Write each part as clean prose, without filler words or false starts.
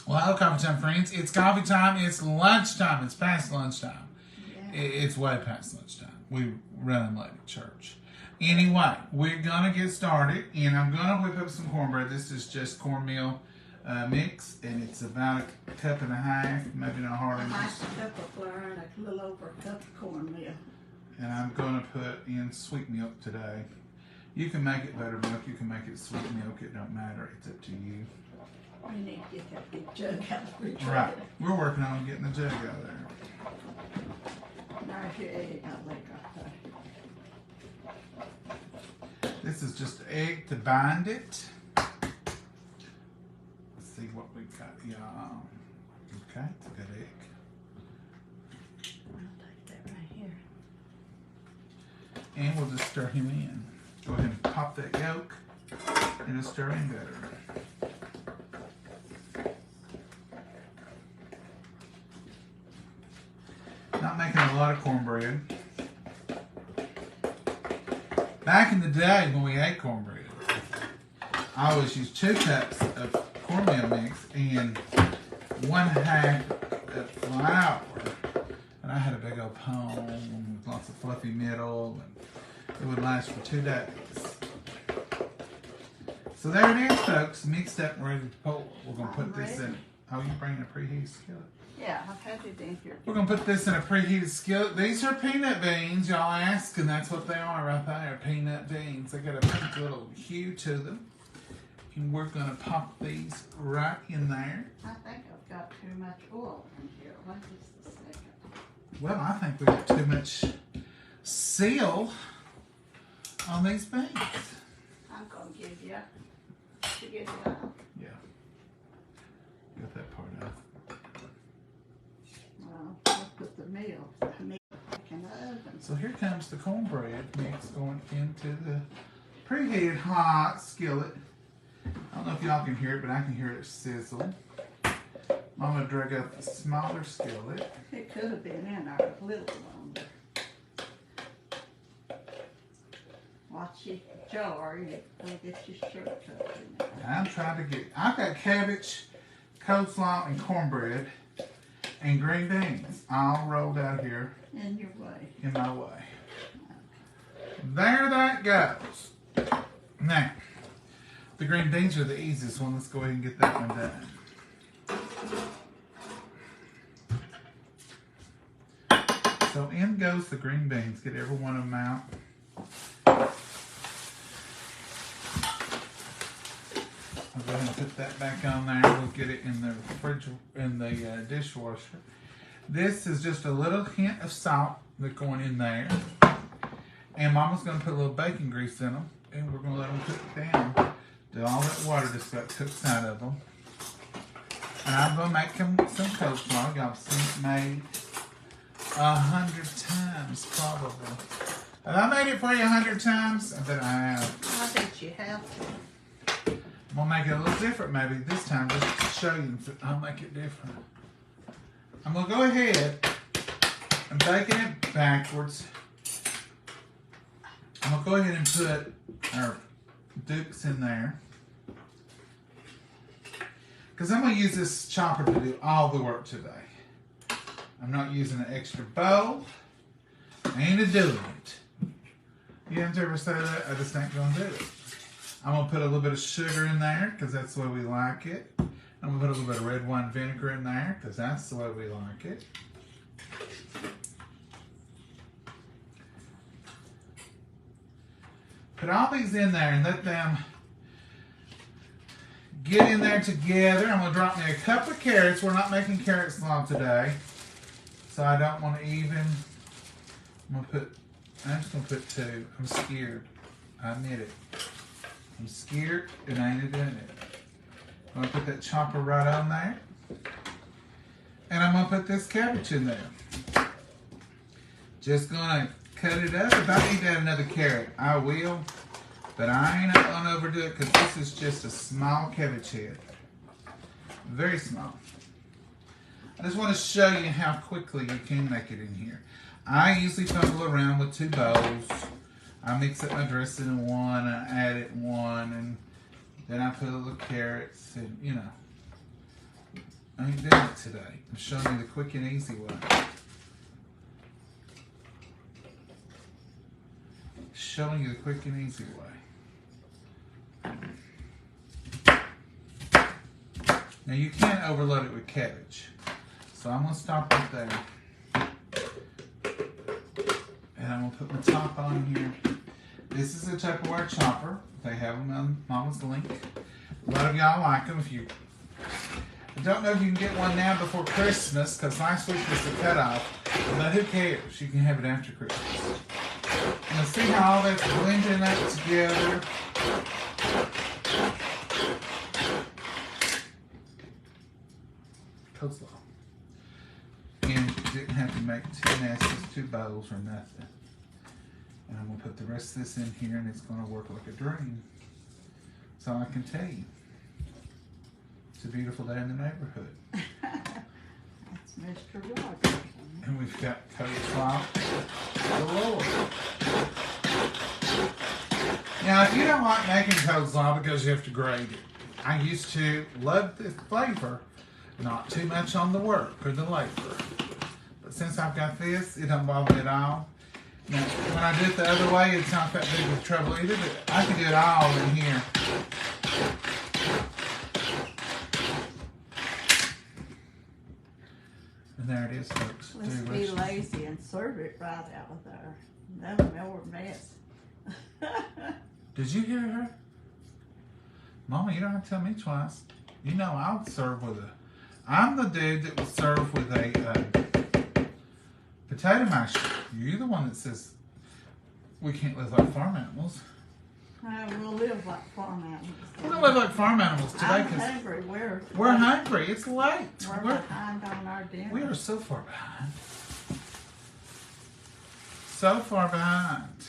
Well, hello, coffee time, friends. It's coffee time. It's lunchtime. It's past lunchtime. Yeah. It's way past lunchtime. We run late at church. Anyway, we're going to get started, and I'm going to whip up some cornbread. This is just cornmeal mix, and it's about a cup and a half, maybe not hard. A half a cup of flour and a little over a cup of cornmeal. And I'm going to put in sweet milk today. You can make it buttermilk. You can make it sweet milk. It don't matter. It's up to you. We need to get that big jug out of the refrigerator. Right. We're working on getting the jug out of there. There's your egg out there. This is just egg to bind it. Let's see what we got. Yeah. Okay, it's a good egg. I'll take that right here. And we'll just stir him in. Go ahead and pop that yolk and just stir in better. Not making a lot of cornbread. Back in the day when we ate cornbread, I always used 2 cups of cornmeal mix and 1/2 of flour. And I had a big old pone with lots of fluffy middle, and it would last for 2 days. So there it is, folks, mixed up and ready to pour. We're going to put this in. Oh, you bringing a preheated skillet? Yeah, I've had it in here. We're going to put this in a preheated skillet. These are peanut beans, y'all ask, and that's what they are right there, peanut beans. They got a pink little hue to them. And we're going to pop these right in there. I think I've got too much oil in here. What is the second? Well, I think we got too much seal on these beans. I'm going to give you to get it out. Yeah. Got that part out. Well, I'll put the meal back in the oven. So here comes the cornbread mix going into the preheated hot skillet. I don't know if y'all can hear it, but I can hear it sizzle. I'm going to drag up the smaller skillet. It could have been in our little longer. Watch your jar, you'll get your shirt cut in there. I'm trying to get, I've got cabbage, coleslaw, and cornbread, and green beans all rolled out here In your way. in my way. There that goes. Now, the green beans are the easiest one. Let's go ahead and get that one done. So in goes the green beans. Get every one of them out. I'll go ahead and put that back on there. We'll get it in the dishwasher. This is just a little hint of salt that's going in there. And Mama's going to put a little bacon grease in them. And we're going to let them cook down. Do all that water just got cooked out of them. And I'm going to make them some coleslaw. Y'all have seen it made 100 times probably. Have I made it for you 100 times? I bet I have. I bet you have to. I'm going to make it a little different maybe this time just to show you. I'll make it different. I'm going to go ahead and bacon it backwards. I'm going to go ahead and put our dukes in there. Because I'm going to use this chopper to do all the work today. I'm not using an extra bowl. I ain't doing it. You haven't ever said that? I just ain't going to do it. I'm going to put a little bit of sugar in there because that's the way we like it. I'm going to put a little bit of red wine vinegar in there because that's the way we like it. Put all these in there and let them get in there together. I'm going to drop me a cup of carrots. We're not making carrot slaw today. So I don't want to even. I'm just going to put 2. I'm scared. I admit it. I'm scared and I ain't doing it. I'm going to put that chopper right on there. And I'm going to put this cabbage in there. Just going to cut it up. If I need to add another carrot, I will. But I ain't going to overdo it because this is just a small cabbage head. Very small. I just want to show you how quickly you can make it in here. I usually fumble around with 2 bowls. I mix up my dressing in one, I add it in one, and then I put a little carrots and, you know. I ain't doing it today. I'm showing you the quick and easy way. Showing you the quick and easy way. Now you can't overload it with cabbage. So I'm gonna stop right there. And I'm gonna put my top on here. This is a Tupperware chopper. They have them on Mama's link. A lot of y'all like them. I don't know if you can get one now before Christmas, because last week was the cutoff. But who cares? You can have it after Christmas. And see how all that's blending up together. Coleslaw. And didn't have to make two nasties, two bowls or nothing. And I'm going to put the rest of this in here, and it's going to work like a dream. That's all I can tell you. It's a beautiful day in the neighborhood. That's Mr. Rogers. And we've got coleslaw galore. Now, if you don't like making coleslaw because you have to grate it, I used to love the flavor, not too much on the work or the labor. But since I've got this, it don't bother me at all. Now, when I do it the other way, it's not that big of trouble either, but I can do it all in here. And there it is, folks. Let's be Delicious. lazy and serve it right out of there. No more mess. Did you hear her? Mama, you don't have to tell me twice. You know I'll serve with a... I'm the dude that will serve with a potato masher. You're the one that says we can't live like farm animals. We'll live like farm animals. We're going to live like farm animals today I'm because hungry. we're hungry. It's late. We're behind on our dinner. We are so far behind. So far behind.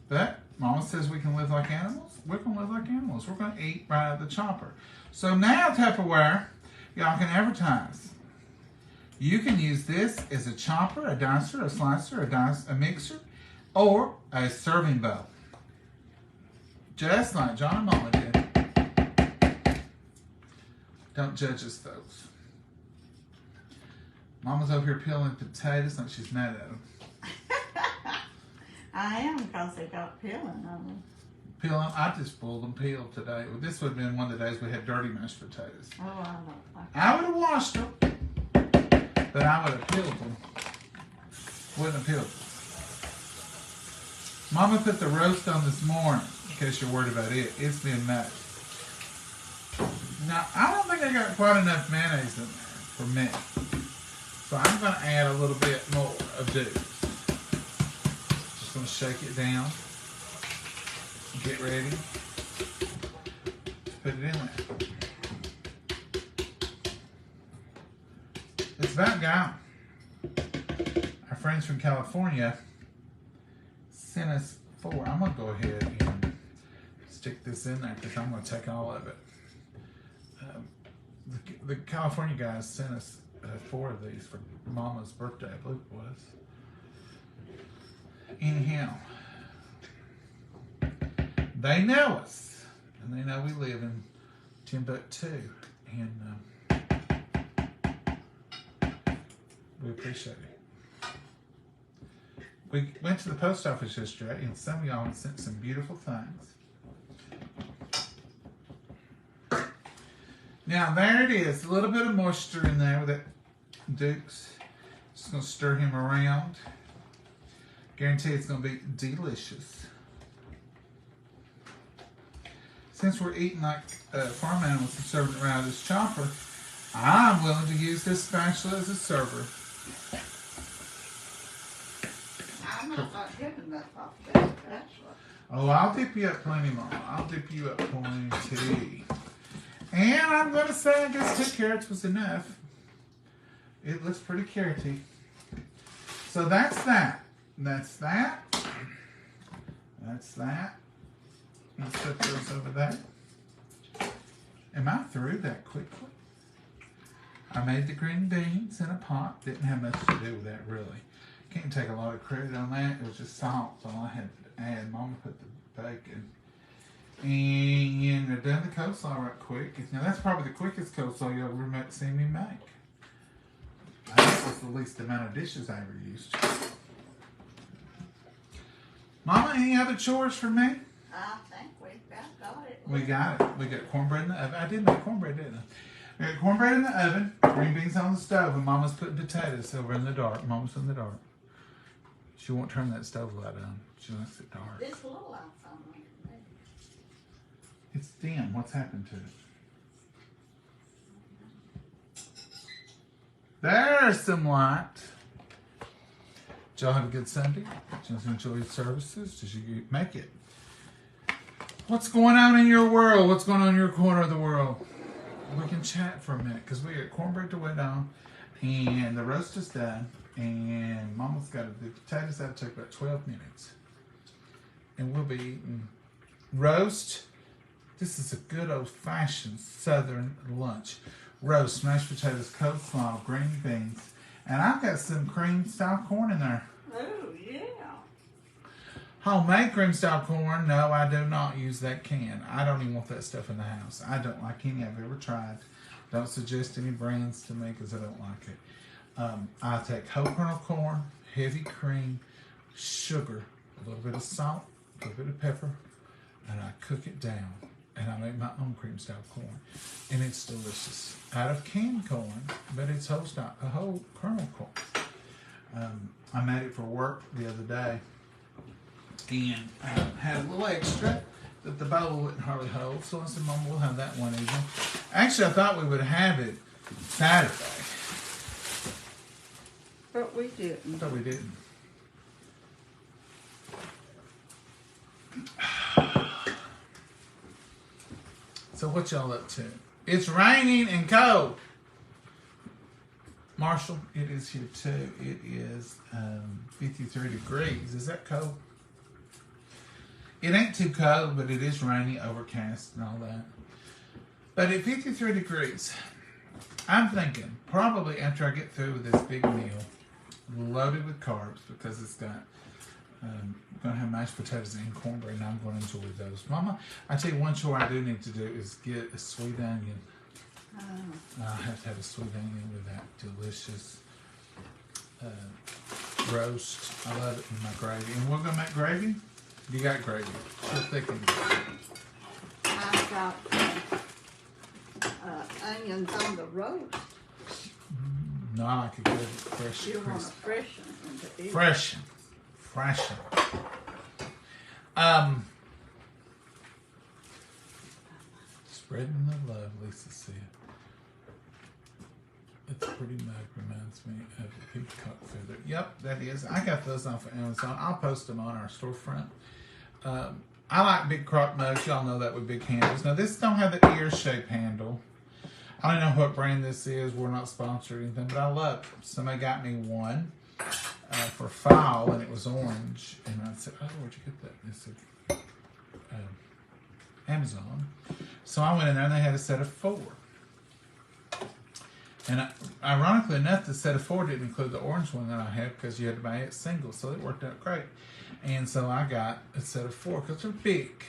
But Mama says we can live like animals. We're going to live like animals. We're going to eat right out of the chopper. So now Tupperware, y'all can advertise. You can use this as a chopper, a dicer, a slicer, a mixer, or a serving bowl. Just like John and Mama did. Don't judge us, folks. Mama's over here peeling potatoes like she's mad at them. I am, because they got peeling on them. Peeling, I just pulled them peeled today. Well, this would have been one of the days we had dirty mashed potatoes. Oh, I don't like I would have washed them, but I would have peeled them. Wouldn't have peeled them. Mama put the roast on this morning, in case you're worried about it. It's been mashed. Now, I don't think I got quite enough mayonnaise in there for me. So I'm going to add a little bit more of Duke's. Just going to shake it down. Get ready to put it in there. It's about gone. Our friends from California sent us 4. I'm going to go ahead and stick this in there because I'm going to take all of it. The California guys sent us 4 of these for Mama's birthday, I believe it was. Anyhow, they know us, and they know we live in Timbuktu, and we appreciate it. We went to the post office yesterday, and some of y'all sent some beautiful things. Now, there it is. A little bit of moisture in there with that Duke's. Just going to stir him around. Guarantee it's going to be delicious. Since we're eating like farm animals and serving it around this chopper, I'm willing to use this spatula as a server. I'm not good enough off that spatula. Oh, I'll dip you up plenty, Mama. I'll dip you up plenty. And I'm going to say I guess 2 carrots was enough. It looks pretty carroty. So that's that. That's that. That's that. Let's put those over there. Am I through that quickly? I made the green beans in a pot. Didn't have much to do with that, really. Can't take a lot of credit on that. It was just salt, so I had to add. Mama put the bacon And I've done the coleslaw right quick. Now that's probably the quickest coleslaw you ever seen me make. That was the least amount of dishes I ever used. Mama, any other chores for me? I think we've got it. We got it. We got cornbread in the oven. I did make cornbread, didn't I? We got cornbread in the oven, green beans on the stove, and Mama's putting potatoes over in the dark. Mama's in the dark. She won't turn that stove light on. She likes it dark. This little light's on there. It's dim. What's happened to it? There's some light. Did y'all have a good Sunday? Did you enjoy the services? Did you make it? What's going on in your world? What's going on in your corner of the world? We can chat for a minute because we got cornbread to wait on, and the roast is done, and Mama's got the potatoes. That'll take about 12 minutes, and we'll be eating roast. This is a good old-fashioned Southern lunch. Roast, mashed potatoes, coleslaw, green beans, and I've got some cream-style corn in there. Oh, yeah. Homemade cream-style corn? No, I do not use that can. I don't even want that stuff in the house. I don't like any I've ever tried. Don't suggest any brands to me because I don't like it. I take whole kernel corn, heavy cream, sugar, a little bit of salt, a little bit of pepper, and I cook it down. And I make my own cream-style corn. And it's delicious. Out of canned corn, but it's whole kernel corn. I made it for work the other day. And had a little extra that the bowl wouldn't hardly hold. So I said, Mom, we'll have that one evening. Actually, I thought we would have it Saturday. But we didn't. But we didn't. So what y'all up to? It's raining and cold. Marshall, it is here too. It is 53 degrees. Is that cold? It ain't too cold, but it is rainy, overcast, and all that. But at 53 degrees, I'm thinking probably after I get through with this big meal, loaded with carbs, because it's got I'm going to have mashed potatoes and cornbread, and I'm going to enjoy those. Mama, I tell you one chore I do need to do is get a sweet onion. I have to have a sweet onion with that delicious roast. I love it in my gravy. And we're going to make gravy? You got gravy. She'll thicken it. I've got onions on the roast. No, I like a good fresh, You want to crisp. freshen them to eat. Freshen. Spreading the love, Lisa said. It's a pretty mug, reminds me of a peacock feather. Yep, that is. I got those off of Amazon. I'll post them on our storefront. I like big crock mugs. Y'all know that with big handles. Now, this don't have the ear-shaped handle. I don't know what brand this is. We're not sponsored or anything, but I love it. Somebody got me one for fall, and it was orange. And I said, oh, where'd you get that? And they said, Amazon. So I went in there, and they had a set of 4. And ironically enough, the set of 4 didn't include the orange one that I had because you had to buy it single, so it worked out great. And so I got a set of 4 because they're big.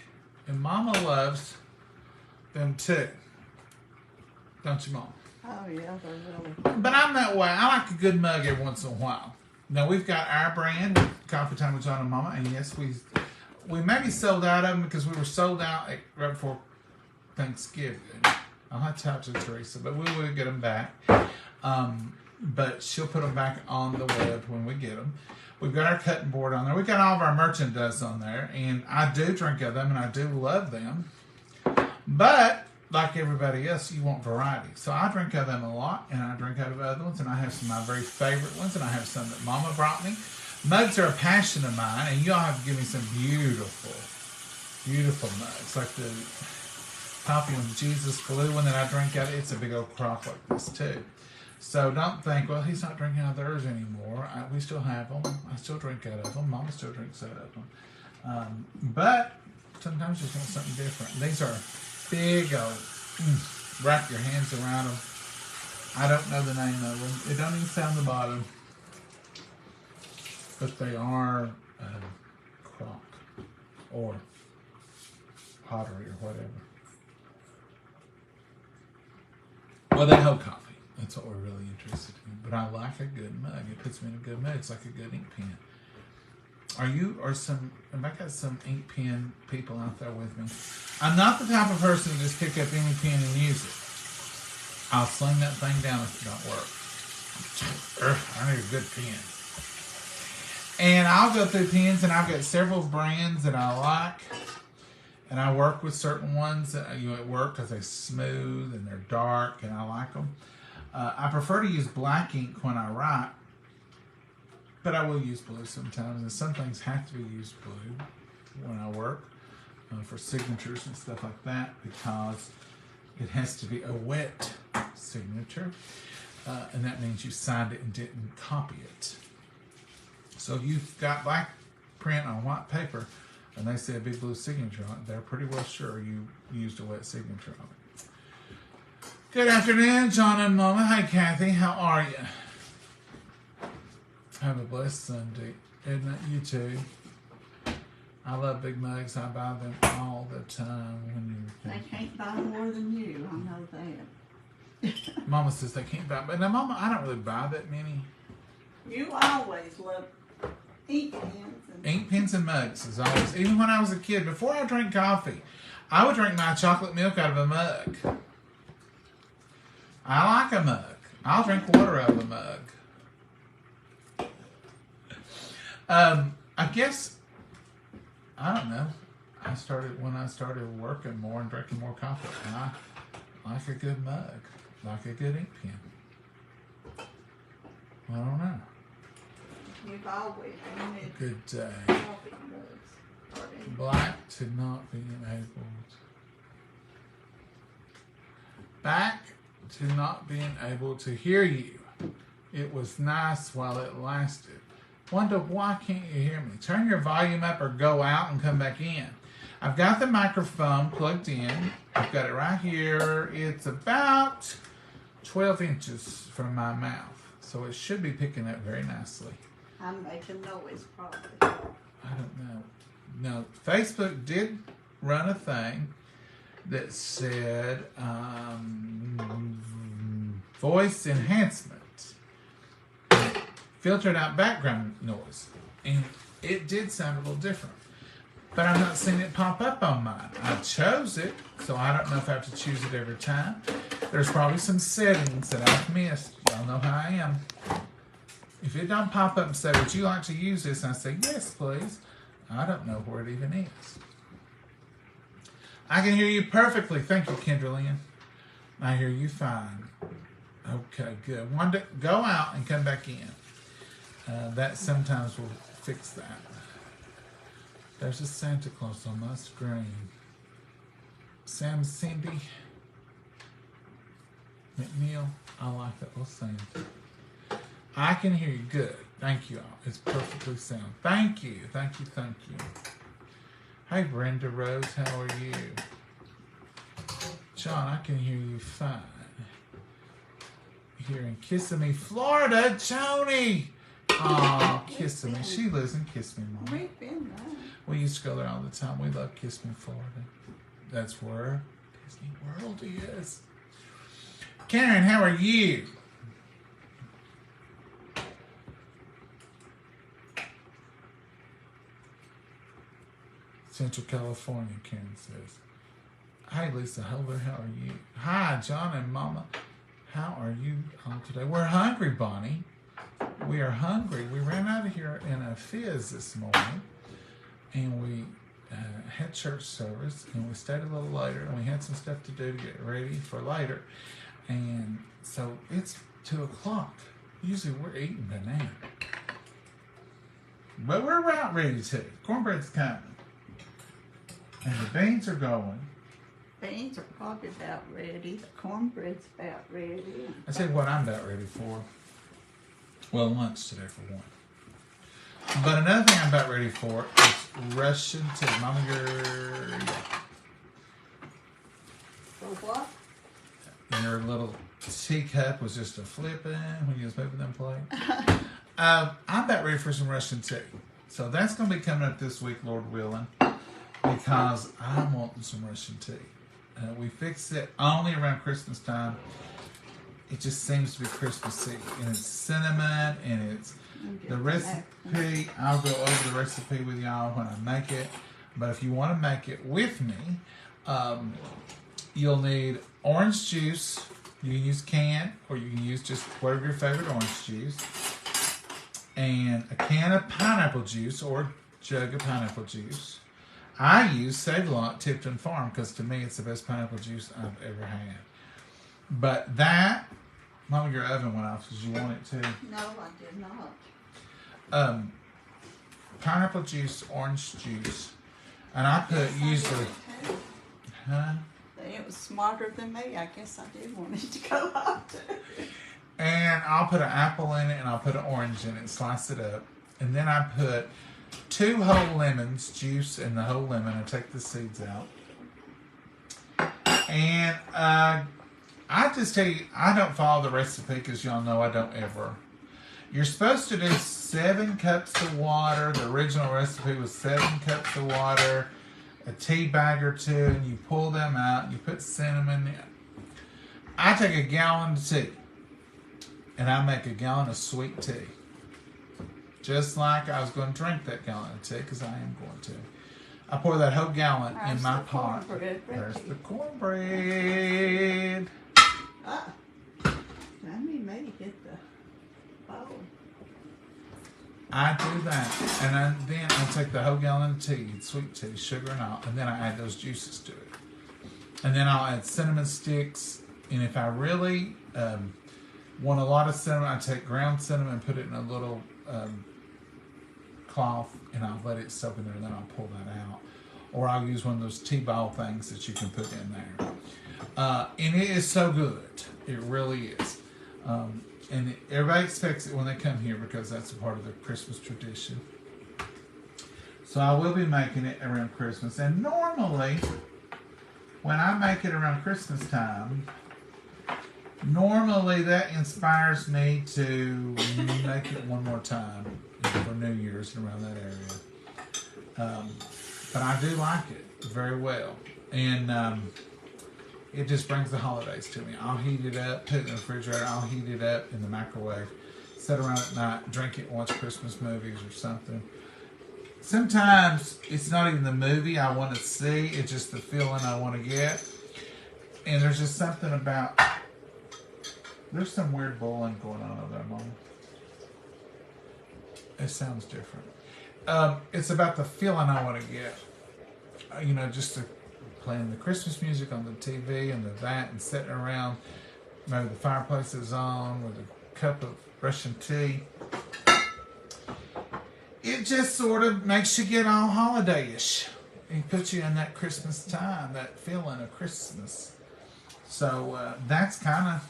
And Mama loves them too. Don't you, Mom? Oh, yeah, they're really. But I'm that way. I like a good mug every once in a while. Now, we've got our brand, Coffee Time with John and Mama, and yes, we maybe sold out of them because we were sold out right before Thanksgiving. I'll have to talk to Teresa, but we will get them back. But she'll put them back on the web when we get them. We've got our cutting board on there. We've got all of our merchandise on there, and I do drink of them, and I do love them. But like everybody else, you want variety. So I drink out of them a lot, and I drink out of other ones, and I have some of my very favorite ones, and I have some that Mama brought me. Mugs are a passion of mine, and y'all have to give me some beautiful, beautiful mugs. Like the Coffee with Jesus blue one that I drink out of. It's a big old crock like this, too. So don't think, well, he's not drinking out of theirs anymore. We still have them. I still drink out of them. Mama still drinks out of them. But sometimes you just want something different. These are big old, wrap your hands around them. I don't know the name of them. It don't even sound the bottom. But they are crock or pottery or whatever. Well, they hold coffee. That's what we're really interested in. But I like a good mug. It puts me in a good mood. It's like a good ink pen. Have I got some ink pen people out there with me? I'm not the type of person to just pick up any pen and use it. I'll sling that thing down if it don't work. I need a good pen. And I'll go through pens, and I've got several brands that I like. And I work with certain ones at work because they're smooth and they're dark, and I like them. I prefer to use black ink when I write, but I will use blue sometimes. And some things have to be used blue when I work for signatures and stuff like that, because it has to be a wet signature, and that means you signed it and didn't copy it. So if you've got black print on white paper and they say a big blue signature on it, they're pretty well sure you used a wet signature on it. Good afternoon, John and Mama. Hi, Kathy. How are you? Have a blessed Sunday. Isn't it? You too. I love big mugs. I buy them all the time. They can't buy more than you. I know that. Mama says they can't buy. But now, Mama, I don't really buy that many. You always love ink pens. Ink pens and mugs is always. Even when I was a kid, before I drank coffee, I would drink my chocolate milk out of a mug. I like a mug. I'll drink water out of a mug. I guess, I don't know. When I started working more and drinking more coffee, I like a good mug, like a good ink pen. I don't know. You've always wanted Good day. coffee mugs. Black to not being able back to not being able to hear you. It was nice while it lasted. Wonder why can't you hear me? Turn your volume up or go out and come back in. I've got the microphone plugged in. I've got it right here. It's about 12 inches from my mouth, so it should be picking up very nicely. I'm making noise probably. I don't know. No, Facebook did run a thing that said voice enhancement, filtered out background noise, and it did sound a little different. But I'm not seeing it pop up on mine. I chose it, so I don't know if I have to choose it every time. There's probably some settings that I've missed. Y'all know how I am. If it don't pop up and say, would you like to use this? And I say, yes, please. I don't know where it even is. I can hear you perfectly. Thank you, Kendra Lynn. I hear you fine. Okay, good. Go out and come back in. That sometimes will fix that. There's a Santa Claus on my screen. Sam Cindy McNeil. I like that little Santa. I can hear you good. Thank you all. It's perfectly sound. Thank you. Thank you. Thank you. Hey, Brenda Rose. How are you? John, I can hear you fine. Here in Kissimmee, Florida, Joni. Oh, Kissimmee. She lives in Kissimmee, Mom. We've been there. We used to go there all the time. We love Kissimmee, Florida. That's where Disney World is. Karen, how are you? Central California, Karen says. Hi, Lisa Holder. How are you? Hi, John and Mama. How are you all today? We're hungry, Bonnie. We are hungry. We ran out of here in a fizz this morning, and we had church service, and we stayed a little later, and we had some stuff to do to get ready for later. And so it's 2 o'clock. Usually we're eating by now. But we're about ready to. Cornbread's coming. And the beans are going. Beans are probably about ready. The cornbread's about ready. I tell you what I'm about ready for. Well, lunch today for one. But another thing I'm about ready for is Russian tea. Mama, For what? your little teacup was just a flipping when you was moving them plate. I'm about ready for some Russian tea. So that's going to be coming up this week, Lord willing. because I'm wanting some Russian tea. We fix it only around Christmas time. It just seems to be Christmassy, and it's cinnamon, and it's the recipe. I'll go over the recipe with y'all when I make it. But if you want to make it with me, you'll need orange juice. You can use canned, or you can use just whatever your favorite orange juice. And a can of pineapple juice, or a jug of pineapple juice. I use Save-A-Lot Tipton Farm because to me it's the best pineapple juice I've ever had. But that, Mama, your oven went off. Did you want it to? No, I did not. Pineapple juice, orange juice, and I put usually. Huh? It was smarter than me. I guess I did want it to go out too. And I'll put an apple in it, and I'll put an orange in it, slice it up, and then I put 2 whole lemons, juice in the whole lemon, and take the seeds out. And I just tell you, I don't follow the recipe because y'all know I don't ever. You're supposed to do 7 cups of water. The original recipe was 7 cups of water, a tea bag or 2, and you pull them out, and you put cinnamon in. I take a gallon of tea, and I make a gallon of sweet tea. Just like I was going to drink that gallon of tea, because I am going to. I pour that whole gallon in my pot. There's the cornbread. Ah, I mean, maybe get the bowl. I do that, and then I take the whole gallon of tea, sweet tea, sugar and all, and then I add those juices to it. And then I'll add cinnamon sticks, and if I really want a lot of cinnamon, I take ground cinnamon and put it in a little cloth, and I'll let it soak in there, and then I'll pull that out. Or I'll use one of those tea ball things that you can put in there. And it is so good. It really is. And everybody expects it when they come here because that's a part of the Christmas tradition. So I will be making it around Christmas. And normally, when I make it around Christmas time, normally that inspires me to make it one more time for New Year's and around that area. But I do like it very well. And it just brings the holidays to me. I'll heat it up, put it in the refrigerator, I'll heat it up in the microwave, sit around at night, drink it, watch Christmas movies or something. Sometimes it's not even the movie I want to see, it's just the feeling I want to get. And there's just something about, there's some weird bowling going on over there, Mom. It sounds different. It's about the feeling I want to get. Just playing the Christmas music on the TV and that, and sitting around, maybe the fireplace is on with a cup of Russian tea. It just sort of makes you get all holiday-ish. It puts you in that Christmas time, that feeling of Christmas. So that's kind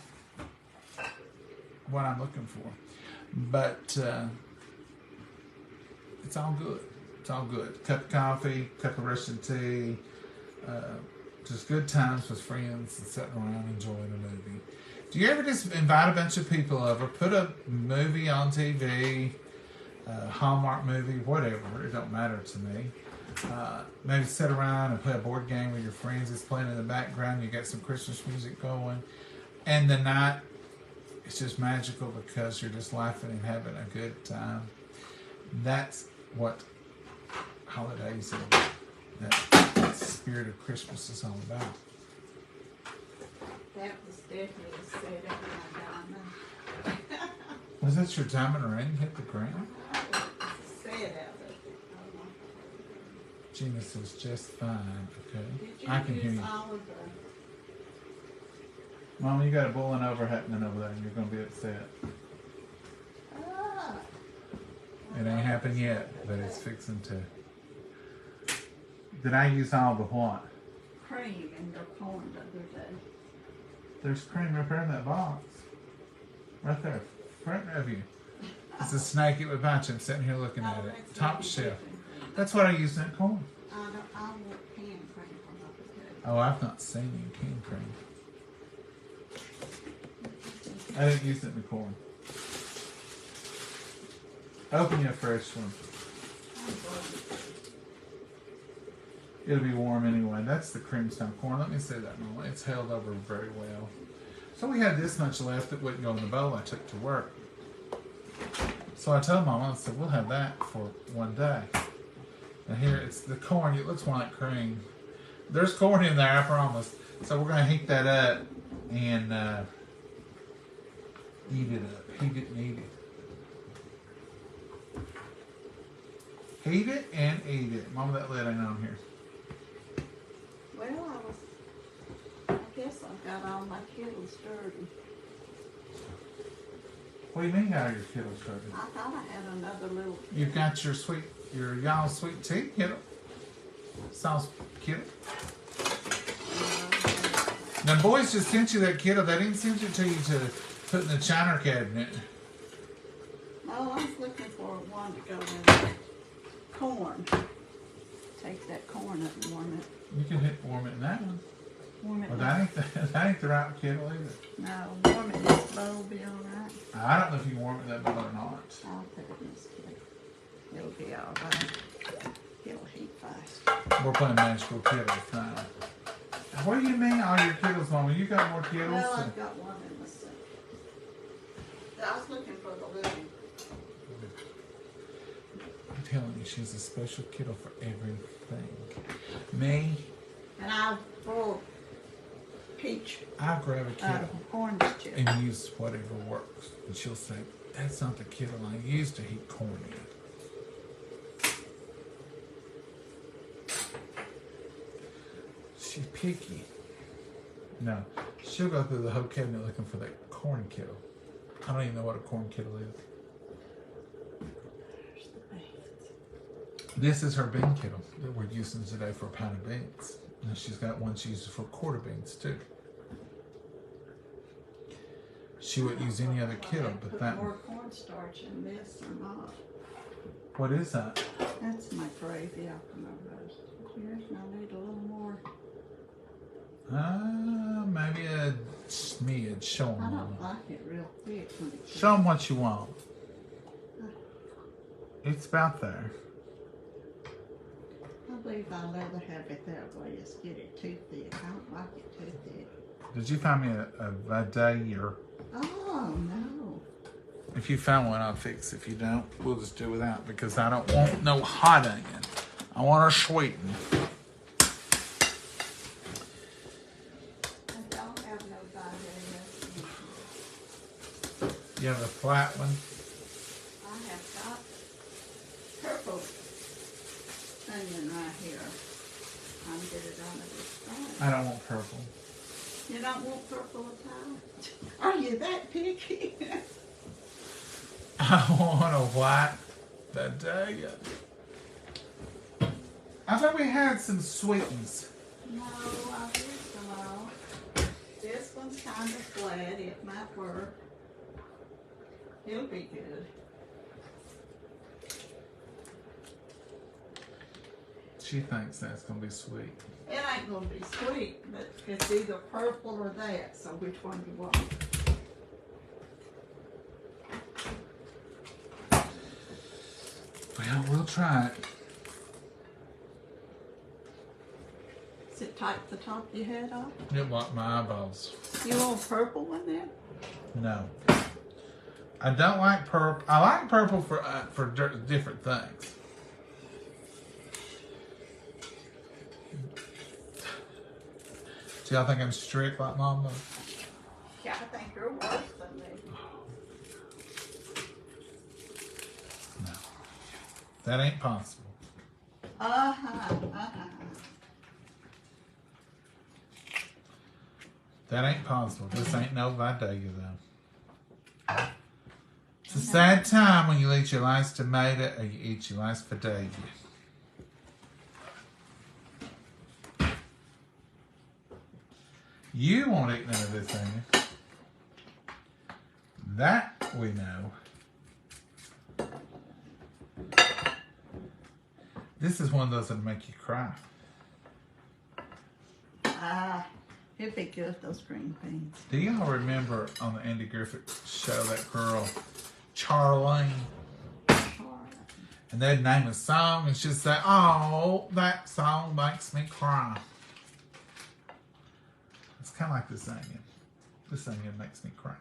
of what I'm looking for. But it's all good. It's all good. Cup of coffee, cup of Russian tea, just good times with friends and sitting around enjoying a movie. Do you ever just invite a bunch of people over, put a movie on TV, a Hallmark movie, whatever, it don't matter to me. Maybe sit around and play a board game with your friends. It's playing in the background. You got some Christmas music going. And the night, it's just magical because you're just laughing and having a good time. That's what holidays and that spirit of Christmas is all about. That was definitely a set of my diamond. Was that your diamond ring hit the ground? Set of it. Gina says just fine. Okay. Did you I can hear use you. all of the... Mama, you got a bowling over happening over there and you're going to be upset. It ain't happened yet, but it's fixing to. Did I use all the what? Cream in your corn the other day. There's cream right there in that box. Right there, front of you. It's a snake, it would bite you. I'm sitting here looking at it. Top shelf. That's what I use in that corn. I want canned cream from up there. Oh, I've not seen any canned cream. I didn't use it in the corn. Open your fresh one. It'll be warm anyway. That's the creamstone corn. Let me say that moment. It's held over very well. So we had this much left that wouldn't go in the bowl I took to work. So I told Mama, I said, we'll have that for one day. Now here, it's the corn. It looks more like cream. There's corn in there, I promise. So we're going to heat that up and eat it up. Heat it and eat it. Heat it and eat it. Mama, that lid ain't on here. Well, I guess I've got all my kettles dirty. What do you mean, how are your kettles dirty? I thought I had another little. You've got your y'all sweet tea kettle. Sauce kettle. Now, boys just sent you that kettle. They didn't send it to you to put in the china cabinet. No, I was looking for one to go in corn. Take that corn up and warm it. You can warm it in that one. Warm it. Well, that ain't the right kettle either. No, warm it in this bowl be all right. I don't know if you can warm it in that bowl or not. I'll put it in this kettle. It'll be all right. It'll heat fast. We're playing magical kettles now. What do you mean all your kettles, Mama? You got more kettles? Well, I've got one in the sink. I was looking for the little. I'm telling you, she's a special kettle for everything. Me, And I'll pour peach I'll grab a out kettle of orange chip. and use whatever works. And she'll say, that's not the kettle I used to heat corn in. She's picky. No, she'll go through the whole cabinet looking for that corn kettle. I don't even know what a corn kettle is. There's the beans. This is her bean kettle that we're using today for a pound of beans. And she's got one she uses for quarter beans too. She wouldn't use any other kettle but Put that more one. cornstarch in this or not. What is that? That's my gravy Alchemy roast. Here's, and I need a little more. Maybe a smidge. Show I them. don't like it real thick when it's. Show them what you want. It's about there. I believe I'll rather have it that way as get it too thick. I don't like it too thick. Did you find me a day or? Oh, no. If you found one, I'll fix. If you don't, we'll just do without because I don't want no hot onion. I want her sweetened. I don't have no body. You have a flat one. I have got purple onion right here. I'll get it out of this thing. I don't want purple. You don't want purple at all? Are you that picky? I want a white Vidalia. I thought we had some sweetens. No, I used them all. This one's kind of flat. It might work. It'll be good. She thinks that's gonna be sweet. It ain't gonna be sweet, but it's either purple or that. So which one do you want? Well, we'll try it. Does it take the top of your head off? It blocked my eyeballs. You want purple one then? No. I don't like purple. I like purple for different things. Do y'all think I'm strict like Mom though? Yeah, I think you're worse than me. No. That ain't possible. That ain't possible. This ain't no Vidalia though. It's a sad time when you eat your last tomato or you eat your last Vidalia. You won't eat none of this, Amy. That we know. This is one of those that'll make you cry. It'd be good, those green beans. Do y'all remember on the Andy Griffith show that girl, Charlene? And they'd name a song and she'd say, "Oh, that song makes me cry." It's kind of like the singing. The singing makes me cry.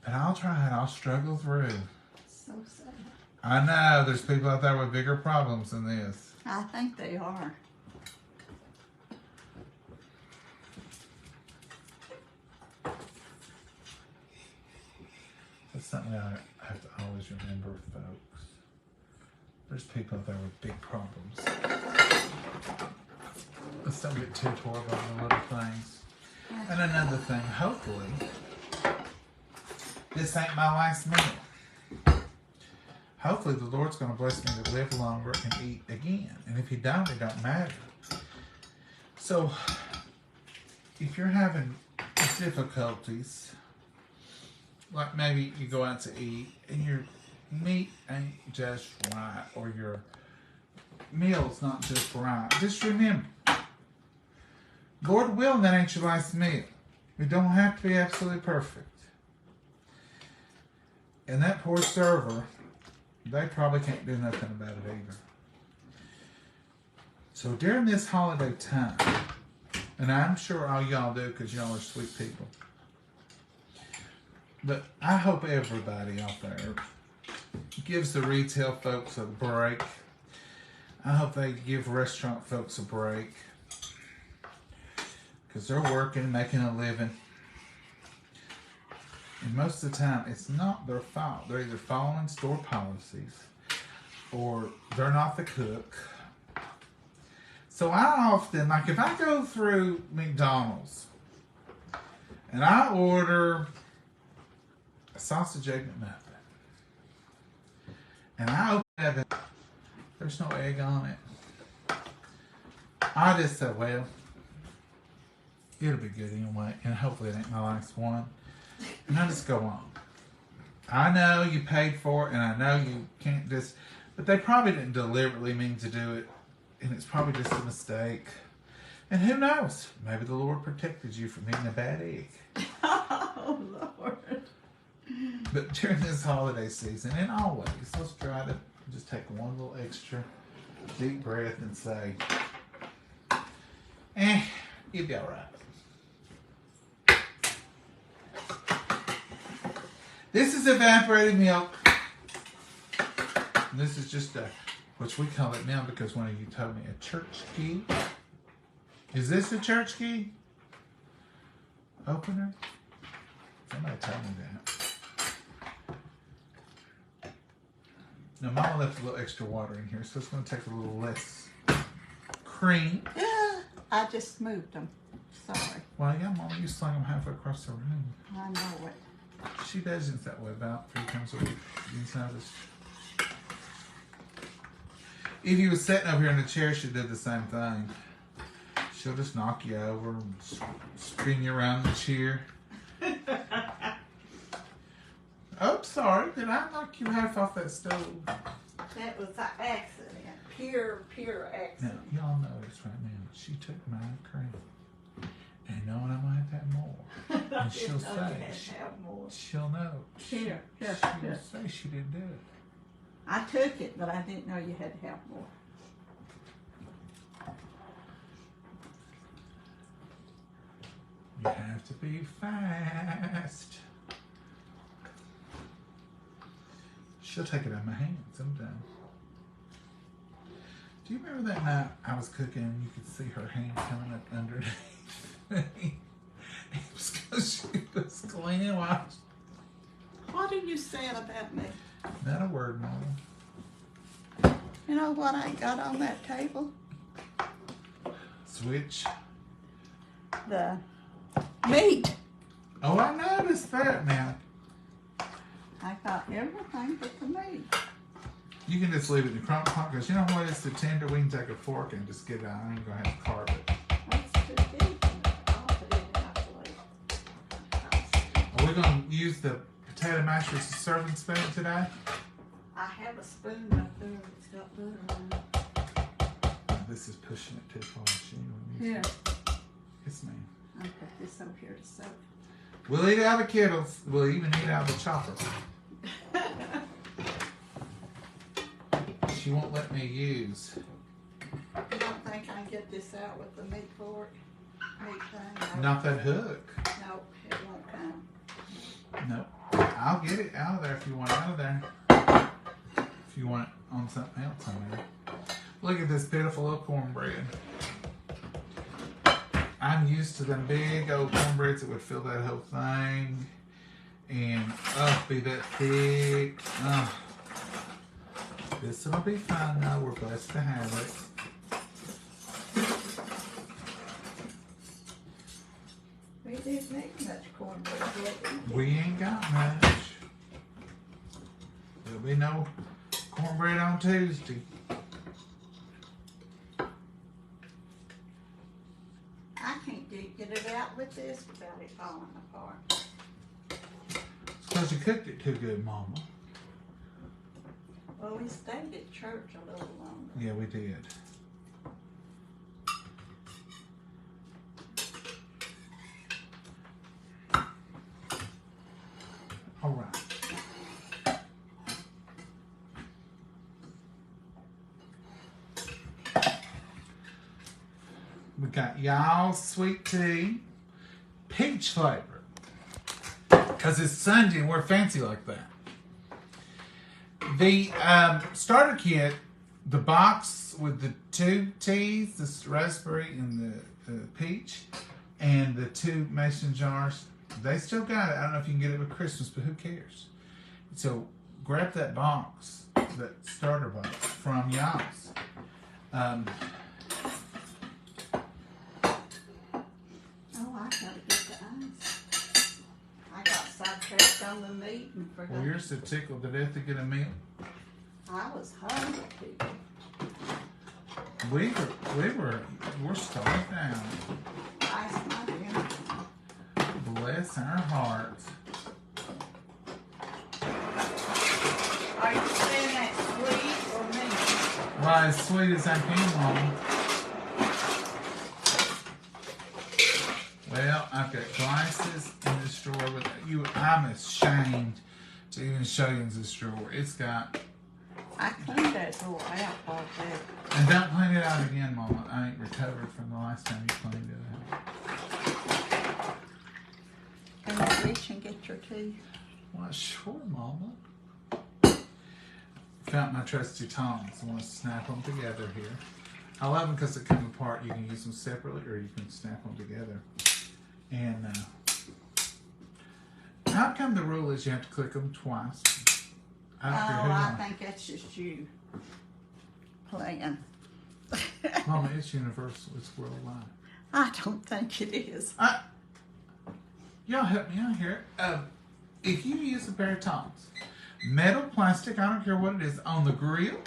But I'll try it. I'll struggle through. So sad. I know there's people out there with bigger problems than this. I think they are. That's something I have to always remember, folks. There's people out there with big problems. Let's don't get too tore up on the little things. And another thing, hopefully, this ain't my last meal. Hopefully the Lord's going to bless me to live longer and eat again. And if He don't, it don't matter. So, if you're having difficulties, like maybe you go out to eat and your meat ain't just right, or your meal's not just right, just remember, Lord willing, that ain't your last meal. We don't have to be absolutely perfect. And that poor server, they probably can't do nothing about it either. So during this holiday time, and I'm sure all y'all do because y'all are sweet people, but I hope everybody out there gives the retail folks a break. I hope they give restaurant folks a break because they're working, making a living. And most of the time, it's not their fault. They're either following store policies or they're not the cook. So I often, like if I go through McDonald's and I order a sausage, egg, McMuffin, and I open it, there's no egg on it. I just say, well, it'll be good anyway, and hopefully it ain't my last one. And I just go on. I know you paid for it, and I know you can't just, but they probably didn't deliberately mean to do it, and it's probably just a mistake. And who knows? Maybe the Lord protected you from eating a bad egg. Oh, Lord. But during this holiday season, and always, let's try to just take one little extra deep breath and say, you'll be all right. This is evaporated milk. This is just which we call it now because one of you told me, a church key. Is this a church key opener? Somebody told me that. Now, Mama left a little extra water in here, so it's going to take a little less cream. I just moved them. Sorry. Well, yeah, Mama, you slung them halfway across the room. I know it. She does it that way about 3 times a week. Inside this. If you was sitting over here in the chair, she did the same thing. She'll just knock you over and spin you around the chair. Oh, sorry. Did I knock you half off that stove? That was an accident. Pure Now, accident. y'all know this right now. She took my cream. And knowing I might have more. And she'll say, she'll know. Here, She'll say she didn't do it. I took it, but I didn't know you had to have more. You have to be fast. She'll take it out of my hand sometimes. Do you remember that night I was cooking and you could see her hand coming up underneath me? It was because she was cleaning while What are you saying about me? Not a word, Mama. You know what I got on that table? Switch. The meat. Oh, I noticed that now. I got everything but the meat. You can just leave it in the crock pot because you know what? It's too tender. We can take a fork and just get it out. I ain't going to have to carve it. That's too deep. I'll put it in my plate. Are we going to use the potato masher as a serving spoon today? I have a spoon up there that's got butter on it. Oh, this is pushing it too far. She ain't gonna use it. Yes, ma'am. I'll put this over here to soak. We'll eat out of the kettles. We'll even eat out of the chopper. she won't let me use. You don't think I can get this out with the meat fork? Meat thing? Not that hook. Nope, it won't come. Nope. I'll get it out of there if you want it out of there. If you want it on something else on there. Look at this beautiful little cornbread. I'm used to them big old cornbreads that would fill that whole thing. And, be that thick. This will be fine though. We're blessed to have it. We didn't make much cornbread yet. We ain't got much. There'll be no cornbread on Tuesday. I can't get it out with this without it falling apart. It's because you cooked it too good, Mama. Well, we stayed at church a little longer. Yeah, we did. All right. We got y'all's sweet tea, peach flavor. Because it's Sunday and we're fancy like that. The starter kit, the box with the 2 teas, the raspberry and the peach, and the 2 mason jars, they still got it. I don't know if you can get it with Christmas, but who cares? So grab that box, that starter box from y'all's. I gotta get the ice. I got sidetracked on the meat and forgot. Well, you're so tickled to death to get a meal. I was hungry, people. We're starved now. Ice my dinner. Bless our hearts. Are you saying that sweet or me? Why, as sweet as I can, Mama. Well, I've got glasses in this drawer with you. I'm ashamed to even show you this drawer. It's got. I cleaned that drawer out all day. And don't clean it out again, Mama. I ain't recovered from the last time you cleaned it out. Can you reach and get your tea? Why, sure, Mama. Found my trusty tongs. I want to snap them together here. I love them because they come apart. You can use them separately or you can snap them together. And how come the rule is you have to click them twice? I don't care who I think that's just you playing. Mama, it's universal. It's worldwide. I don't think it is. Y'all help me out here. If you use a pair of tongs, metal, plastic, I don't care what it is, on the grill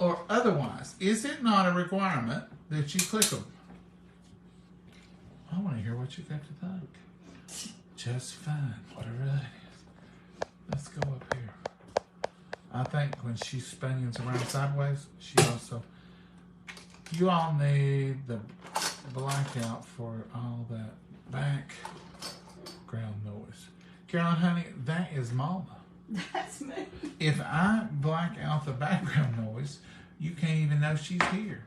or otherwise, is it not a requirement that you click them? I want to hear what you got to think. Just fine, whatever that is. Let's go up here. I think when she spins around sideways, she also. You all need the blackout for all that background noise. Caroline, honey, that is Mama. That's me. If I black out the background noise, you can't even know she's here.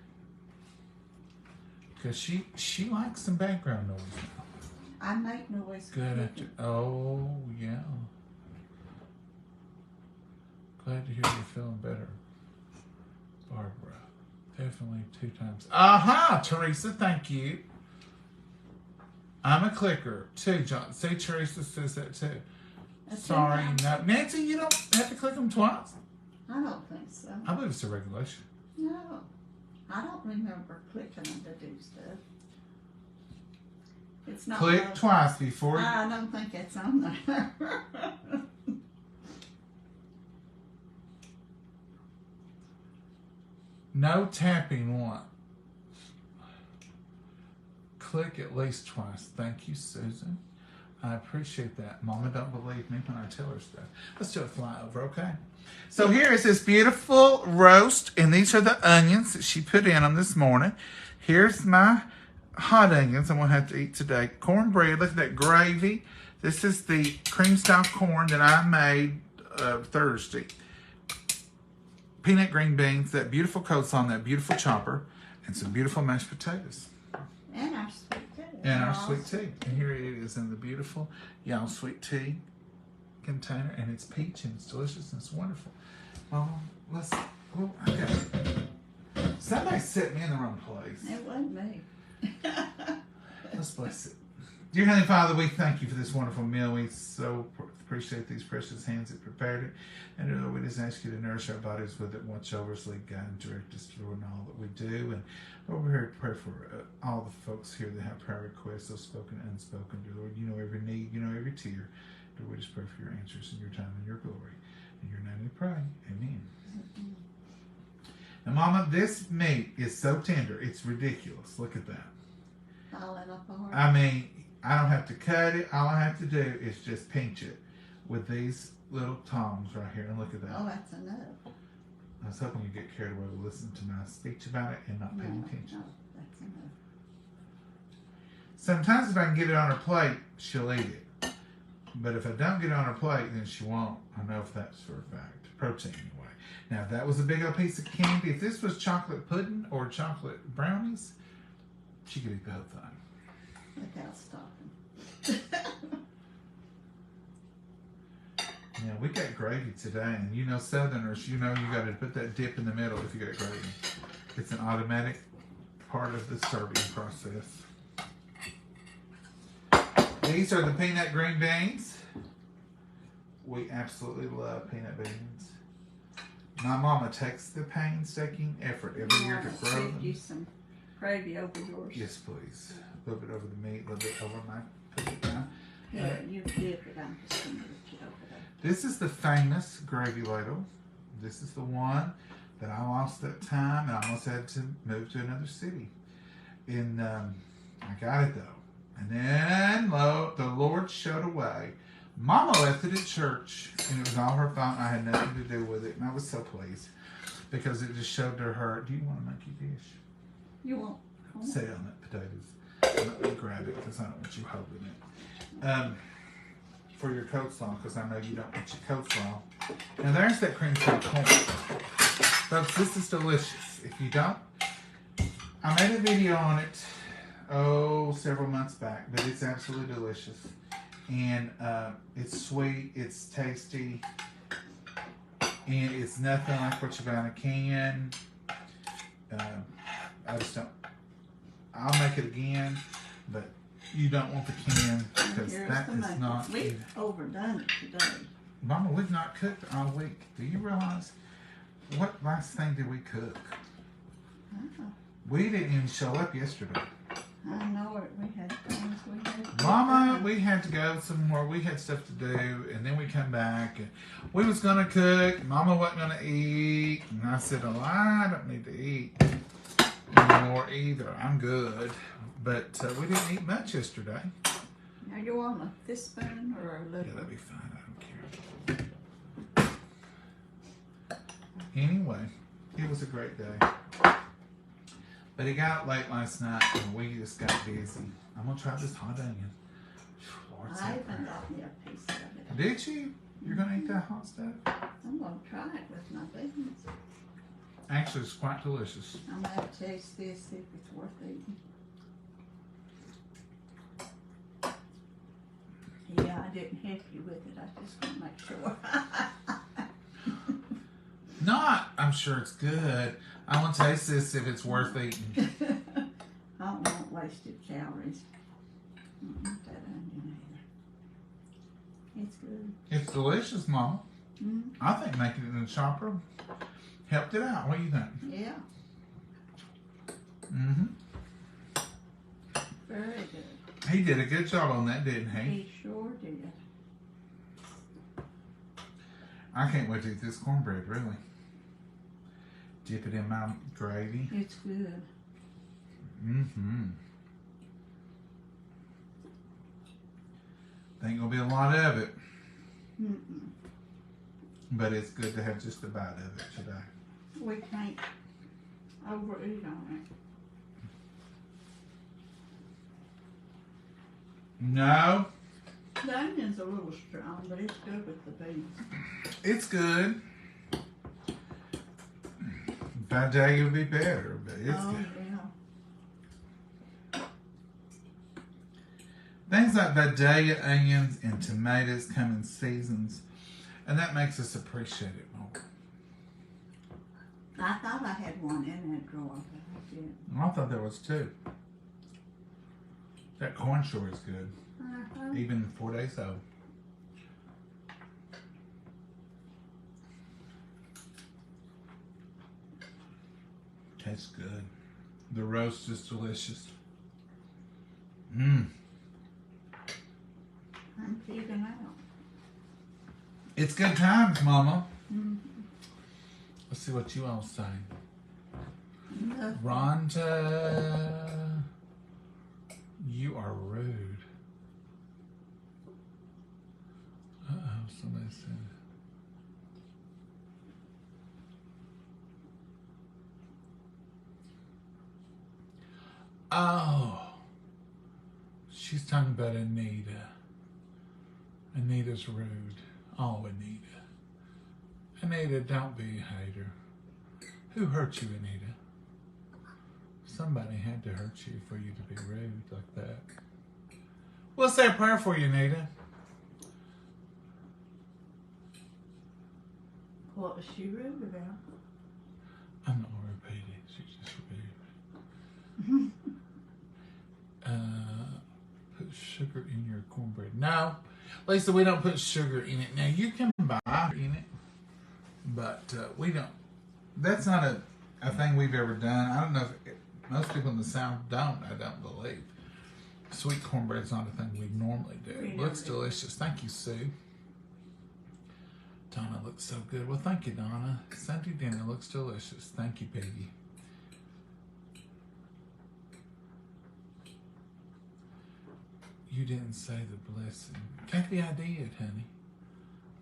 Because she likes some background noise now. I make noise. Good. Oh, yeah. Glad to hear you're feeling better, Barbara. Definitely 2 times. Aha, Teresa, thank you. I'm a clicker too, John. See, Teresa says that too. Sorry, no. Nancy, you don't have to click them twice. I don't think so. I believe it's a regulation. No. I don't remember clicking them to do stuff. It's not. Click twice before you. I don't think it's on there. No tapping once. Click at least twice. Thank you, Susan. I appreciate that. Mama don't believe me when I tell her stuff. Let's do a flyover, okay? So here is this beautiful roast, and these are the onions that she put in them this morning. Here's my hot onions I'm going to have to eat today. Cornbread, look at that gravy. This is the cream style corn that I made Thursday. peanut green beans, that beautiful coleslaw on that beautiful chopper, and some beautiful mashed potatoes. And our sweet tea. And our sweet tea. And here it is in the beautiful y'all sweet tea container. And it's peach and it's delicious and it's wonderful. Let's, somebody set me in the wrong place. It wasn't me. Let's bless it. Dear Heavenly Father, we thank you for this wonderful meal. We so appreciate these precious hands that prepared it. And Lord, we just ask you to nourish our bodies with it. Watch over us, lead, guide, and direct us, Lord, in all that we do. And Lord, we're here to pray for all the folks here that have prayer requests, those spoken and unspoken. Dear Lord, you know every need, you know every tear. Lord, we just pray for your answers in your time and your glory. In your name we pray. Amen. Now, Mama, this meat is so tender, it's ridiculous. Look at that. Falling apart. I mean, I don't have to cut it. All I have to do is just pinch it with these little tongs right here. And look at that. Oh, that's enough. I was hoping you'd get carried away with listening to my speech about it and not paying attention. No, that's enough. Sometimes if I can get it on her plate, she'll eat it. But if I don't get it on her plate, then she won't. I know if that's for a fact. Protein, anyway. Now, if that was a big old piece of candy, if this was chocolate pudding or chocolate brownies, she could eat the whole thing. Without stopping. Yeah, we got gravy today, and you know Southerners, you know you got to put that dip in the middle if you got gravy. It's an automatic part of the serving process. These are the peanut green beans. We absolutely love peanut beans. My mama takes the painstaking effort every year to grow them. You some gravy over yours. Yes, please. A little bit over the meat, a little bit over my put it down. Yeah, you dip it. I'm just going to lift it over there. This is the famous gravy ladle. This is the one that I lost that time and I almost had to move to another city. And I got it though. And then the Lord showed a way. Mama left it at church and it was all her fault. I had nothing to do with it and I was so pleased because it just showed to her, do you want to make your dish? You won't. Say on that potatoes. Let me grab it because I don't want you holding it. For your coleslaw, because I know you don't want your coleslaw. Now there's that cream cheese corn. Folks, this is delicious. If you don't, I made a video on it, several months back, but it's absolutely delicious. And it's sweet, it's tasty, and it's nothing like what you buy in a can. I just don't. I'll make it again, but you don't want the can because that is not. We've overdone it today. Mama, we've not cooked all week. Do you realize what last thing did we cook? Oh, We didn't even show up yesterday. I know it. We had things we had to Mama, do. we had to go somewhere. We had stuff to do, and then we come back. And we was gonna cook. Mama wasn't gonna eat, and I said, "Oh, I don't need to eat anymore either. I'm good." But we didn't eat much yesterday. Now you want a teaspoon or a little? Yeah, that'd be fine. I don't care. Anyway, it was a great day. But it got late last night and we just got busy. I'm going to try this hot onion. Lord, I even got me a piece of it. did you? You're going to eat that hot stuff? I'm going to try it with my beans. Actually, it's quite delicious. I'm going to taste this, see if it's worth eating. Yeah, I didn't help you with it. I just want to make sure. Not, I'm sure it's good. I want to taste this if it's worth eating. I don't want wasted calories. I don't want that onion either. It's good. It's delicious, Mama. Mm-hmm. I think making it in the chopper helped it out. What do you think? Yeah, Mm-hmm. very good. He did a good job on that, didn't he? He sure did. I can't wait to eat this cornbread, really. Dip it in my gravy. It's good. Mm-hmm. Ain't gonna be a lot of it, Mm-mm. but it's good to have just a bite of it today. We can't overeat on it. No, The onion's a little strong, but it's good with the beans. it's good. Vidalia would be better, but it's Oh, good. yeah. Things like Vidalia, onions, and tomatoes come in seasons, and that makes us appreciate it more. I thought I had one in that drawer, but I didn't. I thought there was too. That corn sure is good, even 4 days old. Tastes good. The roast is delicious. I'm feeding out. It's good times, Mama. Mm-hmm. Let's see what you all say. No. Rhonda, you are rude. Uh-oh, somebody said. Oh, she's talking about Anita. Anita's rude. Oh, Anita. Anita, don't be a hater. Who hurt you, Anita? Somebody had to hurt you for you to be rude like that. We'll say a prayer for you, Anita. What was she rude about? I'm not going to repeat it. She's just rude. Put sugar in your cornbread. No, Lisa, we don't put sugar in it. Now, you can buy in it, but we don't. That's not a thing we've ever done. I don't know if most people in the South don't. I don't believe. Sweet cornbread's not a thing we normally do. It looks delicious. Thank you, Sue. Donna looks so good. Well, thank you, Donna. Sunday dinner looks delicious. Thank you, Peggy. You didn't say the blessing. Kathy, I did, honey.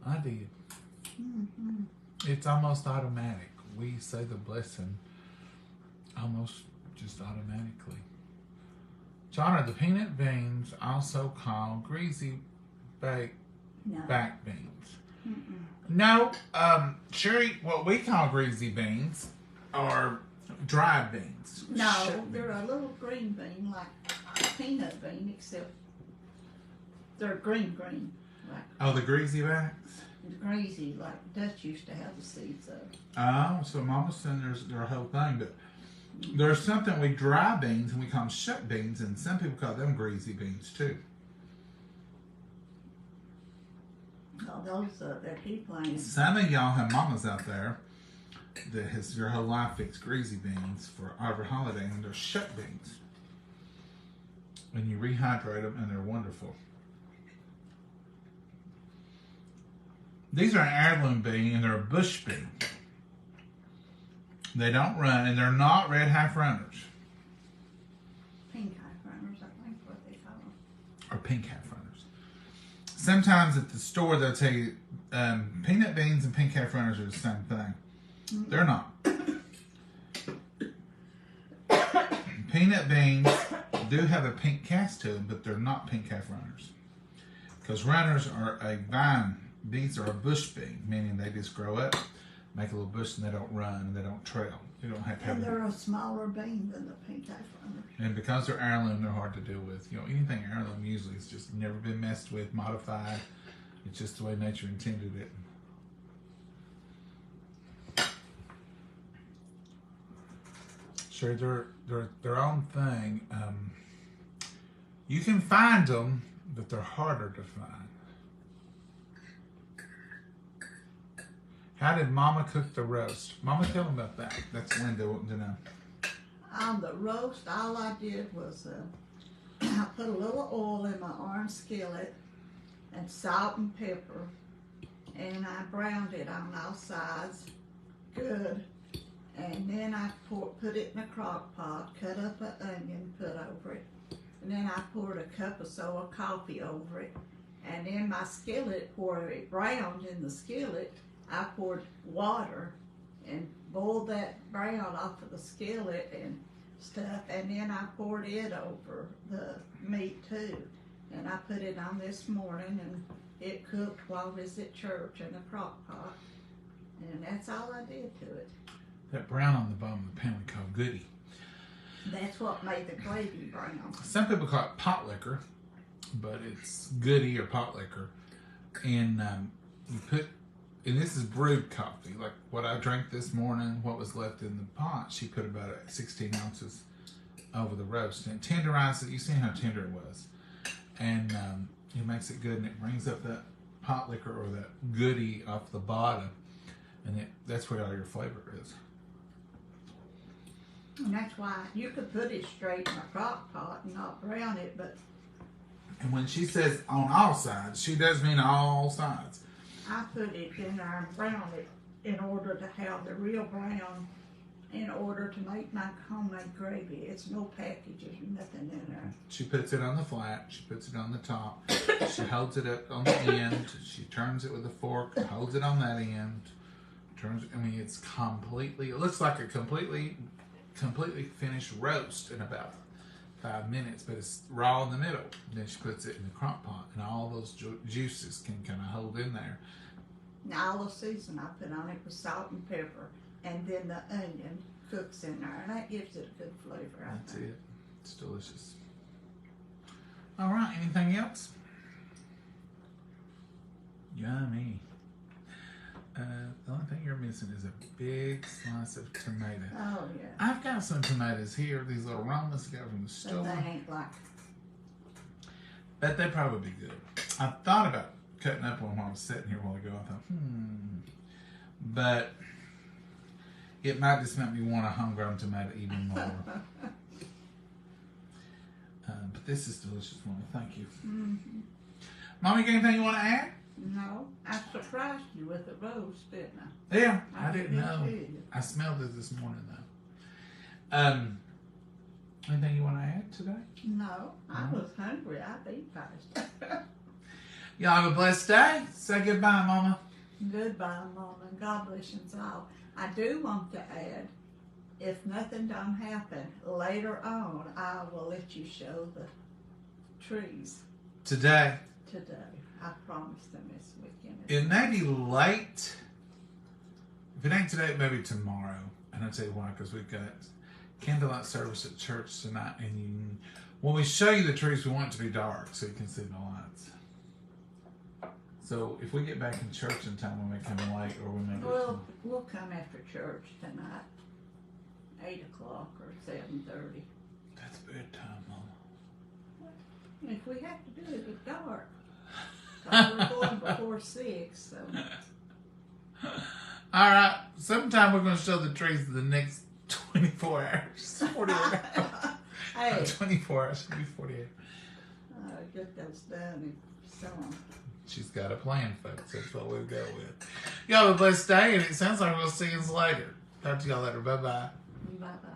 I did. Mm-hmm. It's almost automatic. We say the blessing almost just automatically. John, are the peanut beans also called greasy back beans? Mm-mm. No, Sherry, what we call greasy beans are dried beans. No, they're a little green bean, like a peanut bean, except they're green. Like Oh, the greasy backs? greasy, like Dutch used to have the seeds of. Oh, so Mama said there's a whole thing, but there's something we dry beans and we call them shuck beans, and some people call them greasy beans too. Oh, those that he plants. Some of y'all have mamas out there that has your whole life fixed greasy beans for every holiday, and they're shuck beans. And you rehydrate them, and they're wonderful. These are an heirloom bean, and they're a bush bean. They don't run, and they're not red half runners. Pink half runners, I think what they call them. Or pink half runners. Sometimes at the store they'll tell you peanut beans and pink half runners are the same thing. Mm-hmm. They're not. Peanut beans do have a pink cast to them, but they're not pink half runners. Because runners are a vine. These are a bush bean, meaning they just grow up, make a little bush, and they don't run, and they don't trail. You don't have to have. And they're a smaller bean than the pink half runners. And because they're heirloom, they're hard to deal with. You know, anything heirloom usually is just never been messed with, modified. It's just the way nature intended it. Sure, they're their own thing. You can find them, but they're harder to find. How did Mama cook the roast? Mama, tell them about that. That's Linda wanting to know. On the roast, all I did was I put a little oil in my orange skillet and salt and pepper, and I browned it on all sides good. And then I put it in a crock pot, cut up an onion, put over it. And then I poured a cup or so of coffee over it. And in my skillet, where it browned in the skillet, I poured water and boiled that brown off of the skillet and stuff. And then I poured it over the meat too. And I put it on this morning, and it cooked while I was at church in a crock pot. And that's all I did to it. that brown on the bottom of the pan we call goody. That's what made the gravy brown. Some people call it pot liquor, but it's goody or pot liquor. And you put, and this is brewed coffee, like what I drank this morning, what was left in the pot, she put about 16 ounces over the roast. And it tenderized it, you see how tender it was. And it makes it good, and it brings up that pot liquor or that goody off the bottom. And that's where all your flavor is. And that's why you could put it straight in a crock pot and not brown it, but And when she says on all sides, she does mean all sides. I put it in there and brown it in order to have the real brown, in order to make my homemade gravy. It's no packages, nothing in there. She puts it on the flat, she puts it on the top, she holds it up on the end, she turns it with a fork, holds it on that end, turns, I mean, it's completely, it looks like a completely finished roast in about 5 minutes, but it's raw in the middle. Then she puts it in the crock pot, and all those juices can kind of hold in there. Now all the season I put on it with salt and pepper, and then the onion cooks in there, and that gives it a good flavor. That's it. It's delicious. All right, anything else? Yummy. The only thing you're missing is a big slice of tomato. Oh yeah. I've got some tomatoes here, these little Romas I got from the But store. they ain't like. Bet they'd probably be good. I thought about cutting up one while I was sitting here a while ago. I thought, but it might just make me want a homegrown tomato even more. But this is delicious, Mama. Thank you. Mm-hmm. Mommy, got anything you want to add? No, I surprised you with the roast, didn't I? Yeah, I didn't did know. too. I smelled it this morning, though. Anything you want to add today? No, I was hungry. I'd eat fast. Y'all have a blessed day. Say goodbye, Mama. Goodbye, Mom, and God bless you all. I do want to add, if nothing don't happen, later on, I will let you show the trees Today. today. I promised them this weekend. It may be late. If it ain't today, it may be tomorrow. And I'll tell you why, because we've got candlelight service at church tonight. And when we show you the trees, we want it to be dark so you can see the lights. So if we get back in church in time, we may come late, or we may get We'll come after church tonight, 8 o'clock or 7:30. That's bedtime, Mama. If we have to do it at dark, 'cause we're going before 6, so. All right. Sometime we're going to show the trees in the next 24 hours. 48 hours. Hey, 24 hours. Should be 48. get those done and so on. She's got a plan, folks. That's what we'll go with. Y'all have a blessed day, and it sounds like we'll see you later. Talk to y'all later. Bye-bye. Bye-bye.